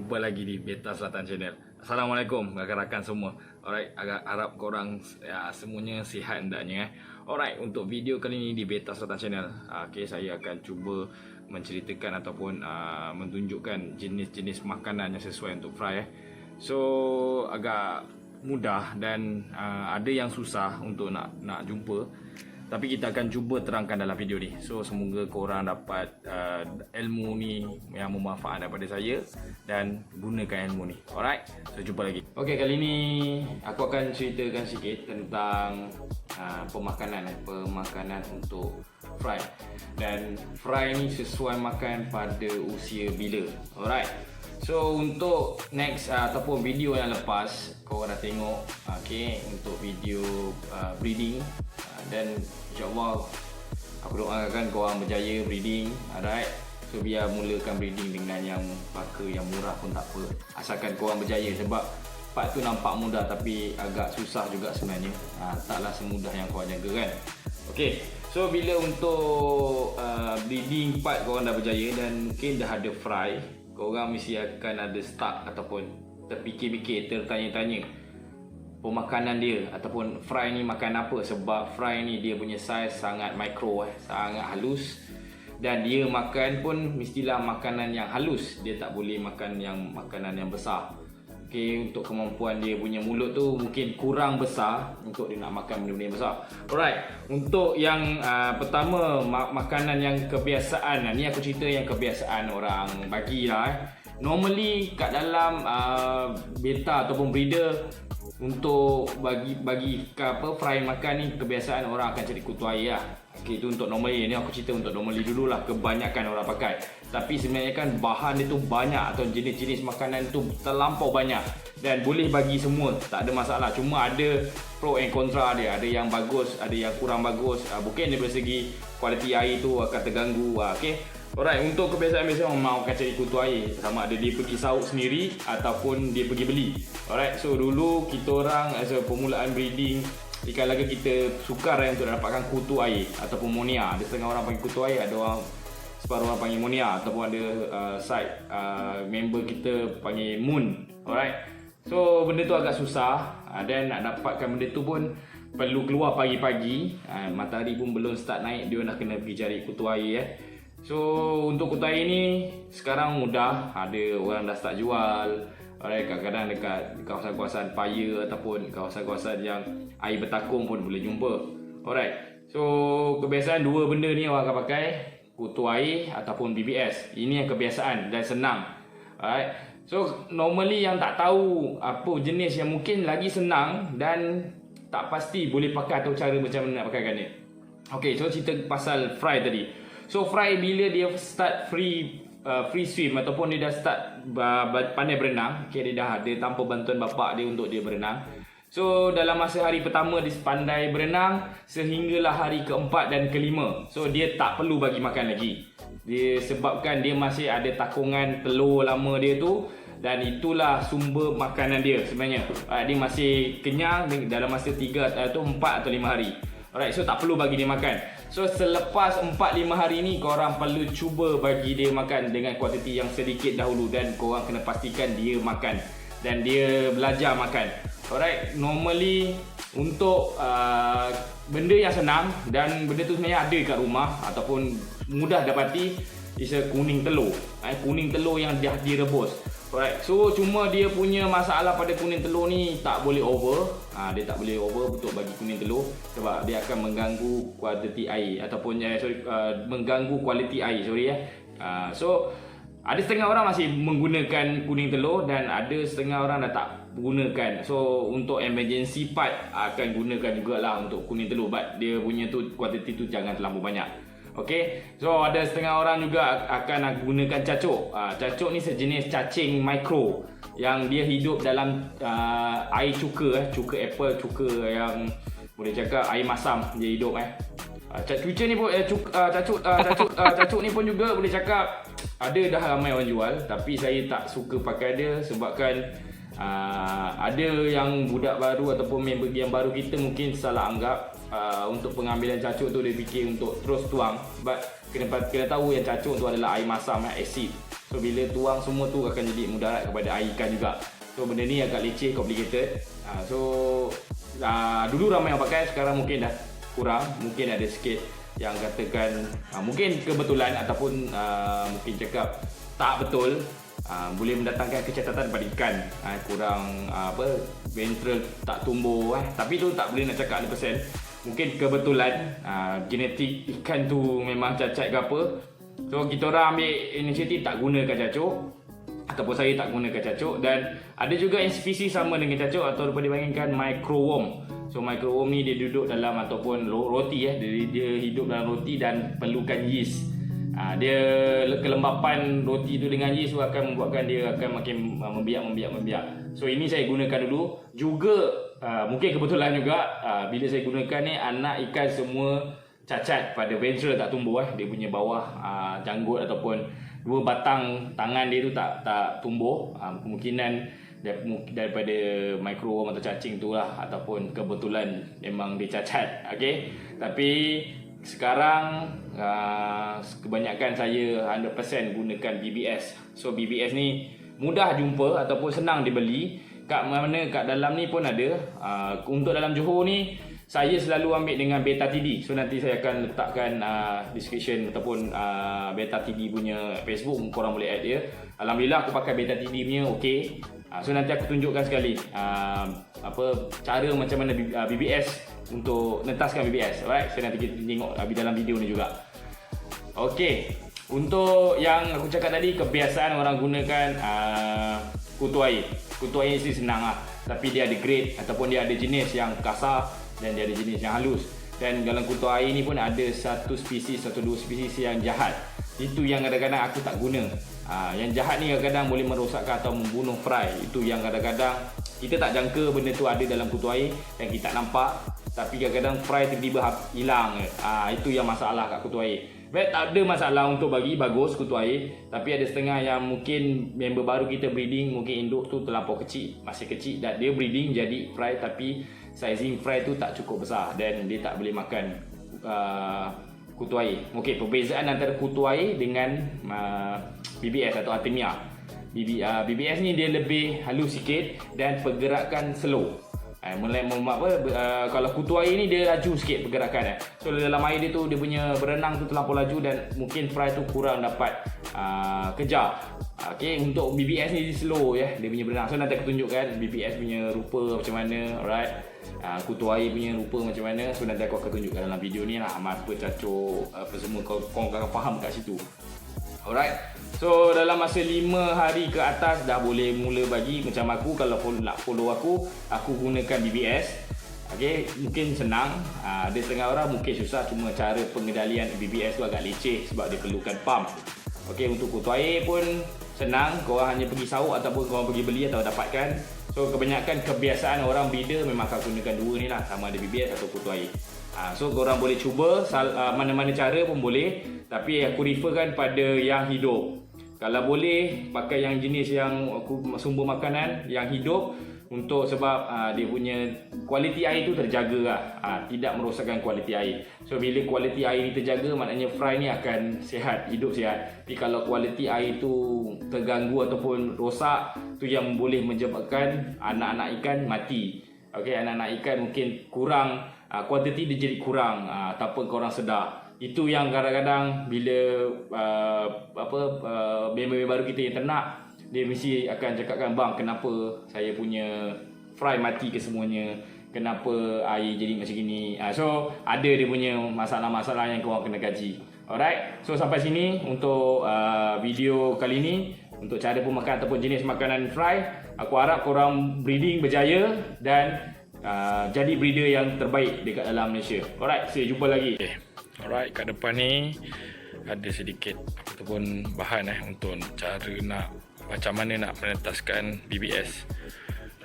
Jumpa lagi di Beta Selatan Channel. Assalamualaikum rakan-rakan semua. Alright, agak harap korang semuanya sihat hendaknya. Alright, untuk video kali ini di Beta Selatan Channel, saya akan cuba menceritakan ataupun menunjukkan jenis-jenis makanan yang sesuai untuk fry. So agak mudah dan ada yang susah untuk nak jumpa. Tapi kita akan cuba terangkan dalam video ni. So semoga korang dapat ilmu ni yang bermanfaat daripada saya dan gunakan ilmu ni. Alright, so jumpa lagi. Okay, kali ni aku akan ceritakan sikit tentang pemakanan untuk fry. Dan fry ni sesuai makan pada usia bila. Alright. So untuk next ataupun video yang lepas korang dah tengok untuk video breeding dan insyaAllah aku doakan korang berjaya breeding. Alright. So biar mulakan breeding dengan yang pakai yang murah pun tak apa, asalkan korang berjaya. Sebab part tu nampak mudah tapi agak susah juga sebenarnya. Taklah semudah yang korang jaga kan. Okay, so bila untuk breeding part korang dah berjaya dan mungkin dah ada fry, korang mesti akan ada start ataupun terfikir-fikir, tertanya-tanya pemakanan dia ataupun fry ni makan apa. Sebab fry ni dia punya saiz sangat mikro, sangat halus, dan dia makan pun mestilah makanan yang halus, dia tak boleh makan yang makanan yang besar. Untuk kemampuan dia punya mulut tu mungkin kurang besar untuk dia nak makan benda-benda yang besar. Alright, untuk yang pertama makanan yang kebiasaan, ni aku cerita yang kebiasaan orang bagilah. Normally kat dalam beta ataupun breeder, untuk bagi fry makan ni kebiasaan orang akan cari kutu air lah. Itu untuk normally, ni aku cerita untuk normally dululah, kebanyakan orang pakai. Tapi sebenarnya kan bahan dia tu banyak atau jenis-jenis makanan tu terlampau banyak dan boleh bagi semua, tak ada masalah. Cuma ada pro and contra dia, ada yang bagus, ada yang kurang bagus. Mungkin dari segi kualiti air tu akan terganggu. Alright, untuk kebiasaan-kebiasaan orang mau akan cari kutu air, sama ada dia pergi sauk sendiri ataupun dia pergi beli. Alright, so dulu kita orang as a permulaan breeding, ikan laga kita sukar untuk dapatkan kutu air ataupun monia. Ada setengah orang panggil kutu air, ada orang separuh orang panggil monia, ataupun ada side member kita panggil moon. Alright, so benda tu agak susah dan nak dapatkan benda tu pun perlu keluar pagi-pagi. Matahari pun belum start naik, dia dah kena pergi cari kutu air. So untuk kutu air ni sekarang mudah, ada orang dah start jual. Alright, kadang-kadang dekat kawasan-kawasan paya ataupun kawasan-kawasan yang air bertakung pun boleh jumpa. Alright, so kebiasaan dua benda ni orang akan pakai, kutu air ataupun BBS. Ini yang kebiasaan dan senang. Alright, so normally yang tak tahu apa jenis yang mungkin lagi senang dan tak pasti boleh pakai atau cara macam mana nak pakaikan dia. Okay, so cerita pasal fry tadi. So fry bila dia start free swim ataupun dia dah start pandai berenang, dia dah ada tanpa bantuan bapak dia untuk dia berenang. So dalam masa hari pertama dia pandai berenang sehinggalah hari keempat dan kelima. So dia tak perlu bagi makan lagi. Dia sebabkan dia masih ada takungan telur lama dia tu, dan itulah sumber makanan dia sebenarnya. Dia masih kenyang dalam masa 4 atau 5 hari. Alright, so tak perlu bagi dia makan. So selepas 4-5 hari ni korang perlu cuba bagi dia makan dengan kuantiti yang sedikit dahulu, dan korang kena pastikan dia makan dan dia belajar makan. Alright, normally untuk benda yang senang dan benda tu sebenarnya ada kat rumah ataupun mudah dapati, is kuning telur. Kuning telur yang dah direbus. Alright, so cuma dia punya masalah pada kuning telur ni tak boleh over. Dia tak boleh over untuk bagi kuning telur sebab dia akan mengganggu kualiti air ataupun mengganggu kualiti air. So ada setengah orang masih menggunakan kuning telur dan ada setengah orang dah tak gunakan. So untuk emergency part akan gunakan jugalah untuk kuning telur, but dia punya tu kuantiti tu jangan terlalu banyak. Okay, so ada setengah orang juga akan gunakan cacuk. Cacuk ni sejenis cacing mikro yang dia hidup dalam air cuka, cuka apple, cuka yang boleh cakap air masam dia hidup. Cuca ni pun cacuk ni pun juga boleh cakap ada dah ramai orang jual, tapi saya tak suka pakai dia sebabkan ada yang budak baru ataupun member yang baru kita mungkin salah anggap untuk pengambilan cacuk tu dia fikir untuk terus tuang, but kena tahu yang cacuk tu adalah air masam, asid. So So bila tuang semua tu akan jadi mudarat kepada air ikan juga. So benda ni agak leceh, complicated. So dulu ramai yang pakai, sekarang mungkin dah kurang. Mungkin ada sikit yang katakan mungkin kebetulan ataupun mungkin cakap tak betul. Boleh mendatangkan kecacatan pada ikan, kurang ventral tak tumbuh, tapi tu tak boleh nak cakap 100%. Mungkin kebetulan genetik ikan tu memang cacat ke apa. So kita orang ambil inisiatif tak gunakan cacuk, ataupun saya tak gunakan cacuk. Dan ada juga yang spesies sama dengan cacuk atau dapat dibandingkan microworm. So microworm ni dia duduk dalam ataupun roti, dia hidup dalam roti dan perlukan yeast. Dia kelembapan roti tu dengan yeast tu akan membuatkan dia akan makin membiak. So ini saya gunakan dulu. Juga mungkin kebetulan juga bila saya gunakan ni, anak ikan semua cacat pada ventral, tak tumbuh. Dia punya bawah janggut ataupun 2 batang tangan dia tu tak tumbuh. Kemungkinan daripada microworm atau cacing tu lah, ataupun kebetulan memang dia cacat. Okay? Tapi sekarang kebanyakan saya 100% gunakan BBS. So BBS ni mudah jumpa ataupun senang dibeli. Kat dalam ni pun ada. Untuk dalam Johor ni saya selalu ambil dengan Beta TD. So nanti saya akan letakkan description ataupun Beta TD punya Facebook, korang boleh add dia. Alhamdulillah aku pakai Beta TD punya okey. So nanti aku tunjukkan sekali cara macam mana BBS untuk nentaskan BBS. Alright, so nanti kita tengok dalam video ni juga. Okey, untuk yang aku cakap tadi, kebiasaan orang gunakan kutu air. Kutu air ni senang lah, tapi dia ada grade ataupun dia ada jenis yang kasar dan dia ada jenis yang halus. Dan dalam kutu air ni pun ada satu spesies atau 2 spesies yang jahat. Itu yang kadang-kadang aku tak guna. Yang jahat ni kadang-kadang boleh merosakkan atau membunuh fry. Itu yang kadang-kadang kita tak jangka benda tu ada dalam kutu air dan kita tak nampak. Tapi kadang-kadang fry tiba-tiba hilang. Itu yang masalah kat kutu air. Tak ada masalah untuk bagi bagus kutu air. Tapi ada setengah yang mungkin member baru kita breeding, mungkin induk tu terlampau kecil, masih kecil, dan dia breeding jadi fry tapi sizing fry tu tak cukup besar dan dia tak boleh makan kutu air. Okey, perbezaan antara kutu air dengan BBS atau Artemia. BBS ni dia lebih halus sikit dan pergerakan slow. Kalau kutu air ni dia laju sikit pergerakan. So dalam air dia tu, dia punya berenang tu terlampau laju dan mungkin fry tu kurang dapat kejar. Okay, untuk BBS ni dia slow dia punya berenang. So nanti aku tunjukkan BBS punya rupa macam mana. Alright, kutu air punya rupa macam mana. So nanti aku akan tunjukkan dalam video ni lah, apa cacuk apa semua, kau akan faham kat situ. Alright, so dalam masa 5 hari ke atas dah boleh mula bagi. Macam aku, kalau nak follow aku gunakan BBS. Okay, mungkin senang. Ada setengah orang mungkin susah, cuma cara pengendalian BBS tu agak leceh sebab dia perlukan pump. Okay, untuk kutu air pun senang. Korang hanya pergi sauk ataupun korang pergi beli atau dapatkan. So kebanyakan kebiasaan orang breeder memang akan gunakan 2 ni lah, sama ada BBS atau kutu air. So korang boleh cuba mana-mana cara pun boleh. Tapi aku referkan pada yang hidup. Kalau boleh pakai yang jenis yang sumber makanan yang hidup, untuk sebab dia punya kualiti air tu terjaga lah. Tidak merosakkan kualiti air. So bila kualiti air ni terjaga, maknanya fry ni akan sihat, hidup sihat. Tapi kalau kualiti air tu terganggu ataupun rosak, tu yang boleh menyebabkan anak-anak ikan mati. Okay, anak-anak ikan mungkin kurang, kuantiti dia jadi kurang tanpa korang sedar. Itu yang kadang-kadang bila member baru kita yang ternak, dia mesti akan cakapkan, bang, kenapa saya punya fry mati ke semuanya, kenapa air jadi macam gini. So ada dia punya masalah-masalah yang korang kena kaji. Alright, so sampai sini untuk video kali ni, untuk cara pemakan ataupun jenis makanan fry. Aku harap korang breeding berjaya dan jadi breeder yang terbaik dekat dalam Malaysia. Alright, saya jumpa lagi. Alright, kat depan ni ada sedikit ataupun bahan untuk cara nak, macam mana nak menetaskan BBS.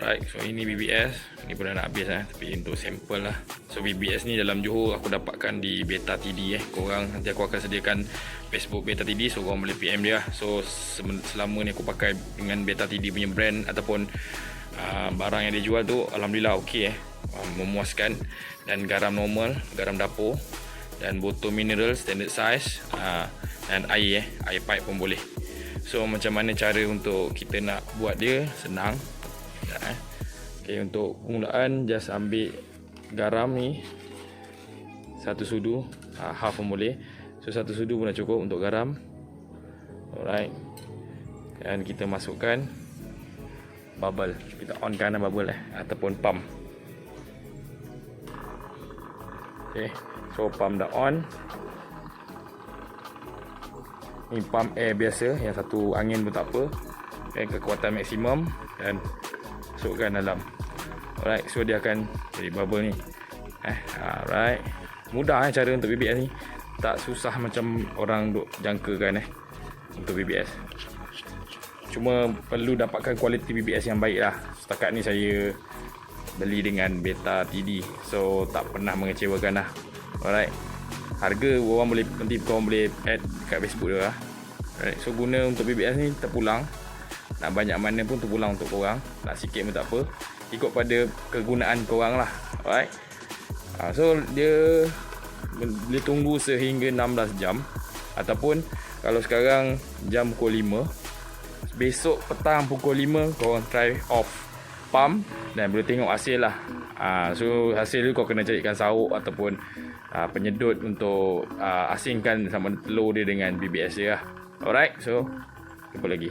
Right, so ini BBS, ni pun dah nak habis tapi untuk sampel lah. So BBS ni dalam Johor aku dapatkan di Beta TD korang, nanti aku akan sediakan Facebook Beta TD, so korang boleh PM dia. So selama ni aku pakai dengan Beta TD punya brand ataupun barang yang dia jual tu, alhamdulillah okey memuaskan. Dan garam normal, garam dapur, dan botol mineral standard size, dan air pipe pun boleh. So macam mana cara untuk kita nak buat dia? Senang. Okay, untuk permulaan just ambil garam ni 1 sudu, half pun boleh. So 1 sudu pun dah cukup untuk garam. Alright. Dan kita masukkan bubble. Kita onkan bubble ataupun pump. Okay. So pump dah on. Ni pump air biasa, yang satu angin pun tak apa. Okay, kekuatan maksimum dan masukkan dalam. Alright, so dia akan jadi bubble ni. Alright. Mudah cara untuk BBS ni. Tak susah macam orang duk jangkakan untuk BBS. Cuma perlu dapatkan kualiti BBS yang baik lah. Setakat ni saya beli dengan beta TD, so tak pernah mengecewakan lah. Alright. Harga korang boleh, nanti korang boleh add kat Facebook dia lah. Alright. So guna untuk BBS ni terpulang. Nak banyak mana pun terpulang untuk korang. Nak sikit pun tak apa, ikut pada kegunaan korang lah. Alright. So dia boleh tunggu sehingga 16 jam. Ataupun kalau sekarang jam pukul 5, besok petang pukul 5 korang try off pump dan boleh tengok hasil lah. So hasil tu kau kena carikan sauk ataupun penyedut untuk asingkan sama telur dia dengan BBS dia lah. Alright, so jumpa lagi.